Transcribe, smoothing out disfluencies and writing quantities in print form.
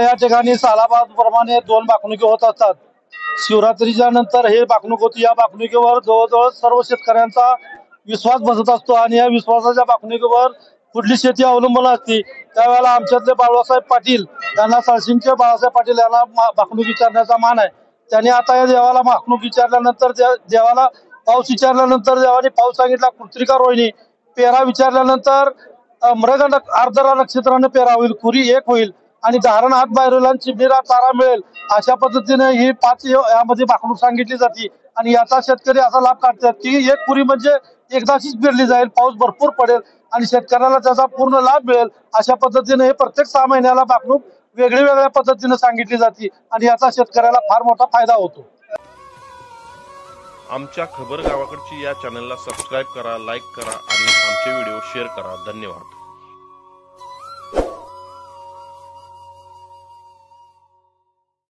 या ठिकाणी सालाबाद प्रमाणे 2 बाकणुकी होत असतात। शिवरात्रीच्या नंतर हे बाकणूक होती। या बाकणुकीवर जवळजवळ सर्व शेतकऱ्यांचा विश्वास बसत असतो आणि या विश्वासाच्या बाकणुकीवर कुठली शेती अवलंबून असते। त्यावेळेला आमच्यातले बाळासाहेब पाटील यांना साळशिंगचे बाळासाहेब पाटील यांना बाकणूक विचारण्याचा मान आहे। त्यांनी आता या देवाला बाकणूक विचारल्यानंतर देवाला पाऊस विचारल्यानंतर देवाने पाऊस सांगितला कृत्रिका रोहिणी, पेरा विचारल्यानंतर मृग आर्द्रा नक्षत्राने पेरा होईल, कुरी एक होईल आणि धारण हात बाहेर आणि चिमणीला चारा मिळेल, अशा पद्धतीने ही 5 यामध्ये बाकणूक सांगितली जाते। आणि याचा शेतकरी असा लाभ काढतात की एक कुरी म्हणजे एकदाचीच पेरली जाईल, पाऊस भरपूर पडेल आणि शेतकऱ्याला त्याचा पूर्ण लाभ मिळेल, अशा पद्धतीने हे प्रत्येक 6 महिन्याला बाकणूक वेगळ्या पद्धतीने सांगितली जाते आणि याचा शेतकऱ्याला फार मोठा फायदा होतो। आमच्या खबर गावाकडची या चॅनलला सबस्क्राईब करा, लाईक करा आणि आमचे व्हिडिओ शेअर करा। धन्यवाद।